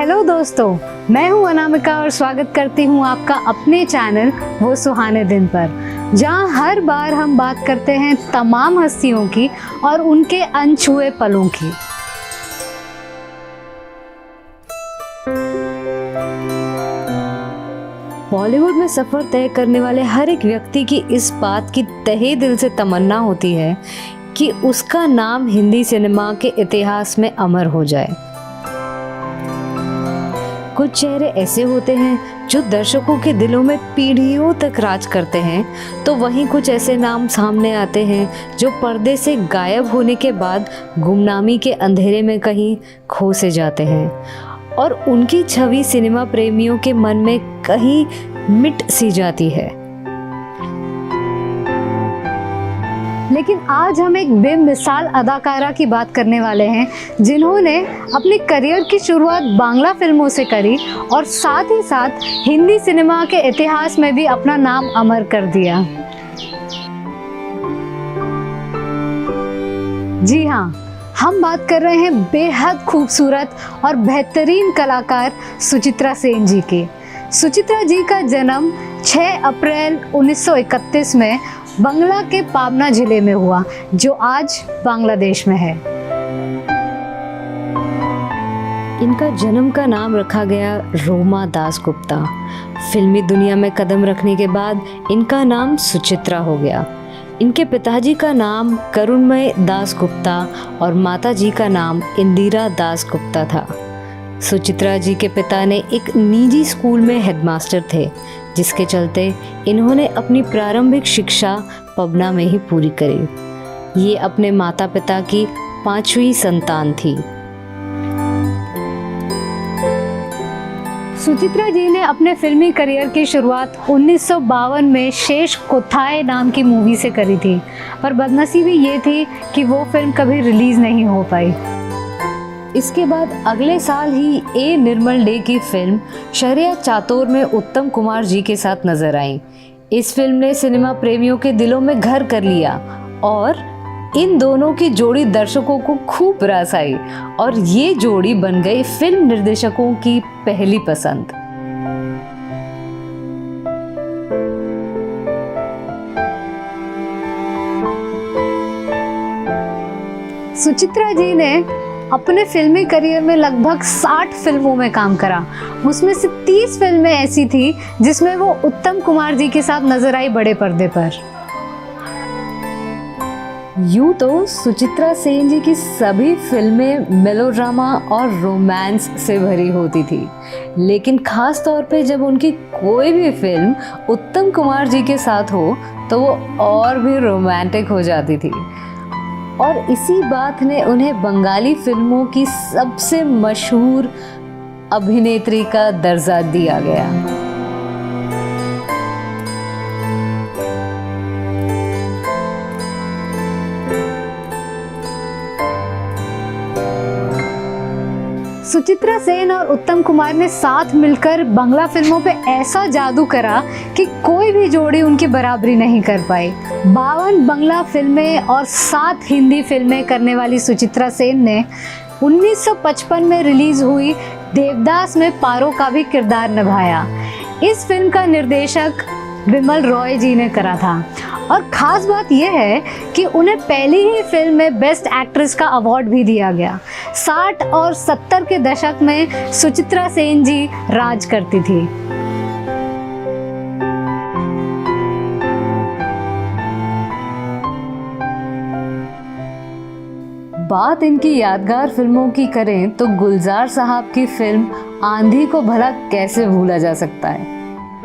Hello दोस्तों, मैं हूं अनामिका और स्वागत करती हूं आपका अपने चैनल वो सुहाने दिन पर, जहां हर बार हम बात करते हैं तमाम हस्तियों की और उनके अनछुए पलों की। बॉलीवुड में सफर तय करने वाले हर एक व्यक्ति की इस बात की तहे दिल से तमन्ना होती है कि उसका नाम हिंदी सिनेमा के इतिहास में अमर हो जाए। कुछ चेहरे ऐसे होते हैं जो दर्शकों के दिलों में पीढ़ियों तक राज करते हैं, तो वहीं कुछ ऐसे नाम सामने आते हैं जो पर्दे से गायब होने के बाद गुमनामी के अंधेरे में कहीं खो से जाते हैं और उनकी छवि सिनेमा प्रेमियों के मन में कहीं मिट सी जाती है। लेकिन आज हम एक बेमिसाल अदाकारा की बात करने वाले हैं, जिन्होंने अपनी करियर की शुरुआत बांग्ला फिल्मों से करी और साथ ही साथ हिंदी सिनेमा के इतिहास में भी अपना नाम अमर कर दिया। जी हाँ, हम बात कर रहे हैं बेहद खूबसूरत और बेहतरीन कलाकार सुचित्रा सेन जी की। सुचित्रा जी का जन्म 6 अप्रैल 1931 में बंगला के पाबना जिले में हुआ, जो आज बांग्लादेश में है। इनका जन्म का नाम रखा गया रोमा दासगुप्ता। फिल्मी दुनिया में कदम रखने के बाद इनका नाम सुचित्रा हो गया। इनके पिताजी का नाम करुणमय दासगुप्ता और माताजी का नाम इंदिरा दासगुप्ता था। सुचित्रा जी के पिता ने एक निजी स्कूल में हेडमास्टर थे, जिसके चलते इन्होंने अपनी प्रारंभिक शिक्षा पबना में ही पूरी करी। ये अपने माता पिता की 5वीं संतान थी। सुचित्रा जी ने अपने फिल्मी करियर की शुरुआत 1952 में शेष कोथाए नाम की मूवी से करी थी, पर बदनसीबी ये थी कि वो फिल्म कभी रिलीज नहीं हो पाई। इसके बाद अगले साल ही ए निर्मल डे की फिल्म शहरिया चातोर में उत्तम कुमार जी के साथ नजर आई। इस फिल्म ने सिनेमा प्रेमियों के दिलों में घर कर लिया और इन दोनों की जोड़ी दर्शकों को खूब रास आई और ये जोड़ी बन गई फिल्म निर्देशकों की पहली पसंद। सुचित्रा जी ने अपने फिल्मी करियर में लगभग 60 फिल्मों में काम करा। उसमें से 30 फिल्में ऐसी थी जिसमें वो उत्तम कुमार जी के साथ नजर आई बड़े पर्दे पर। यूं तो सुचित्रा सेन जी की सभी फिल्में मेलोड्रामा और रोमांस से भरी होती थी, लेकिन खास तौर पे जब उनकी कोई भी फिल्म उत्तम कुमार जी के साथ हो तो वो और भी रोमांटिक हो जाती थी और इसी बात ने उन्हें बंगाली फिल्मों की सबसे मशहूर अभिनेत्री का दर्जा दिया गया। सुचित्रा सेन और उत्तम कुमार ने साथ मिलकर बांग्ला फिल्मों पे ऐसा जादू करा कि कोई भी जोड़ी उनकी बराबरी नहीं कर पाई। 52 बांग्ला फिल्में और 7 हिंदी फिल्में करने वाली सुचित्रा सेन ने 1955 में रिलीज हुई देवदास में पारो का भी किरदार निभाया। इस फिल्म का निर्देशक बिमल रॉय जी ने करा था और खास बात यह है कि उन्हें पहली ही फिल्म में बेस्ट एक्ट्रेस का अवार्ड भी दिया गया। 60 और 70 के दशक में सुचित्रा सेन जी राज करती थी। बात इनकी यादगार फिल्मों की करें तो गुलजार साहब की फिल्म आंधी को भला कैसे भूला जा सकता है।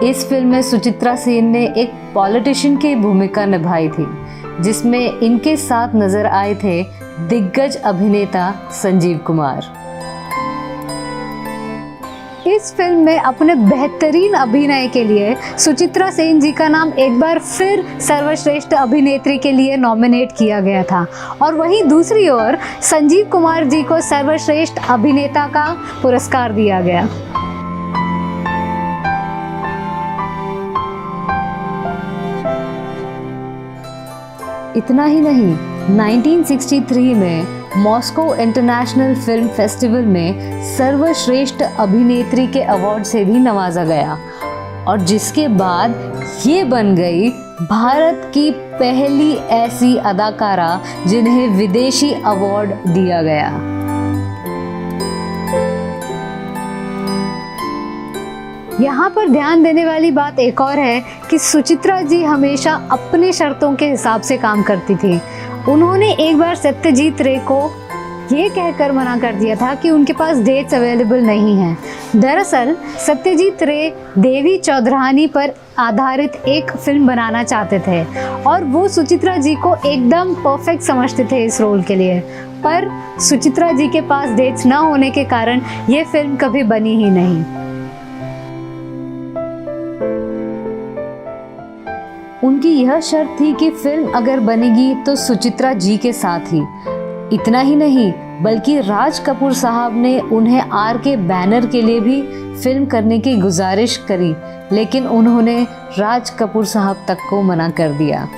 इस फिल्म में सुचित्रा सेन ने एक पॉलिटिशियन की भूमिका निभाई थी, जिसमें इनके साथ नजर आए थे दिग्गज अभिनेता संजीव कुमार। इस फिल्म में अपने बेहतरीन अभिनय के लिए सुचित्रा सेन जी का नाम एक बार फिर सर्वश्रेष्ठ अभिनेत्री के लिए नॉमिनेट किया गया था और वहीं दूसरी ओर संजीव कुमार जी को सर्वश्रेष्ठ अभिनेता का पुरस्कार दिया गया। इतना ही नहीं, 1963 में मॉस्को इंटरनेशनल फिल्म फेस्टिवल में सर्वश्रेष्ठ अभिनेत्री के अवार्ड से भी नवाजा गया और जिसके बाद ये बन गई भारत की पहली ऐसी अदाकारा जिन्हें विदेशी अवार्ड दिया गया। यहाँ पर ध्यान देने वाली बात एक और है कि सुचित्रा जी हमेशा अपने शर्तों के हिसाब से काम करती थी। उन्होंने एक बार सत्यजीत रे को ये कहकर मना कर दिया था कि उनके पास डेट्स अवेलेबल नहीं हैं। दरअसल सत्यजीत रे देवी चौधरानी पर आधारित एक फिल्म बनाना चाहते थे और वो सुचित्रा जी को एकदम परफेक्ट समझते थे इस रोल के लिए, पर सुचित्रा जी के पास डेट्स न होने के कारण ये फिल्म कभी बनी ही नहीं। उनकी यह शर्त थी कि फिल्म अगर बनेगी तो सुचित्रा जी के साथ ही। इतना ही नहीं बल्कि राज कपूर साहब ने उन्हें RK बैनर के लिए भी फिल्म करने की गुजारिश करी, लेकिन उन्होंने राज कपूर साहब तक को मना कर दिया।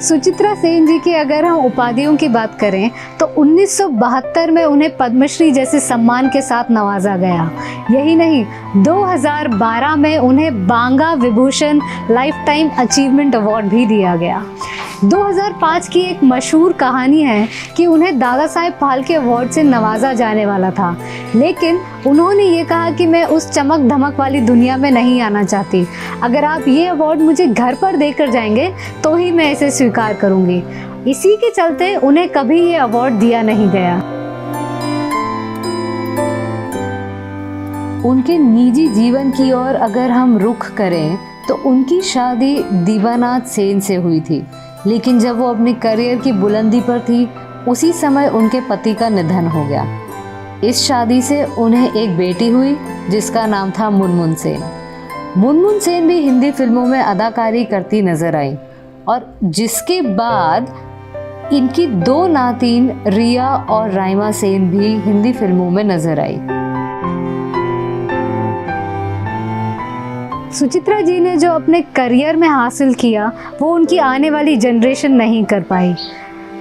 सुचित्रा सेन जी की अगर हम उपाधियों की बात करें तो 1972 में उन्हें पद्मश्री जैसे सम्मान के साथ नवाजा गया। यही नहीं, 2012 में उन्हें Banga Vibhushan lifetime achievement award भी दिया गया। 2005 की एक मशहूर कहानी है कि उन्हें दादा साहेब फाल्के अवार्ड से नवाजा जाने वाला था, लेकिन उन्होंने ये कहा कि मैं उस चमक धमक वाली दुनिया में नहीं आना चाहती। अगर आप ये अवार्ड मुझे घर पर देकर जाएंगे तो ही मैं इसे स्वीकार करूंगी। इसी के चलते उन्हें कभी ये अवार्ड दिया नहीं गया। उनके निजी जीवन की ओर अगर हम रुख करें तो उनकी शादी दीवानाथ सेन से हुई थी, लेकिन जब वो अपने करियर की बुलंदी पर थी उसी समय उनके पति का निधन हो गया। इस शादी से उन्हें एक बेटी हुई जिसका नाम था मुनमुन सेन। मुनमुन सेन भी हिंदी फिल्मों में अदाकारी करती नजर आई और जिसके बाद इनकी 2 नातिन रिया और राइमा सेन भी हिंदी फिल्मों में नजर आई। सुचित्रा जी ने जो अपने करियर में हासिल किया वो उनकी आने वाली जनरेशन नहीं कर पाई।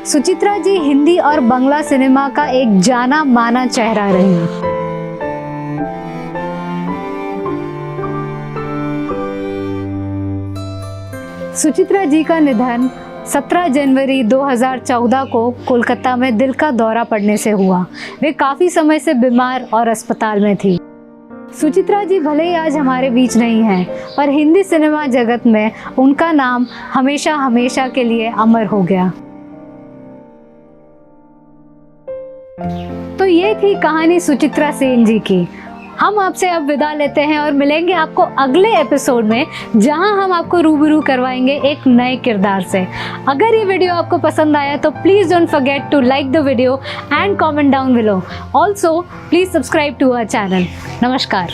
सुचित्रा जी हिंदी और बांग्ला सिनेमा का एक जाना माना चेहरा रही। सुचित्रा जी का निधन 17 जनवरी 2014 को कोलकाता में दिल का दौरा पड़ने से हुआ। वे काफ़ी समय से बीमार और अस्पताल में थी। सुचित्रा जी भले ही आज हमारे बीच नहीं हैं, पर हिंदी सिनेमा जगत में उनका नाम हमेशा हमेशा के लिए अमर हो गया। तो ये थी कहानी सुचित्रा सेन जी की। हम आपसे अब विदा लेते हैं और मिलेंगे आपको अगले एपिसोड में, जहां हम आपको रूबरू करवाएंगे एक नए किरदार से। अगर ये वीडियो आपको पसंद आया तो please don't forget to like the video and comment down below. Also please subscribe to our channel. नमस्कार।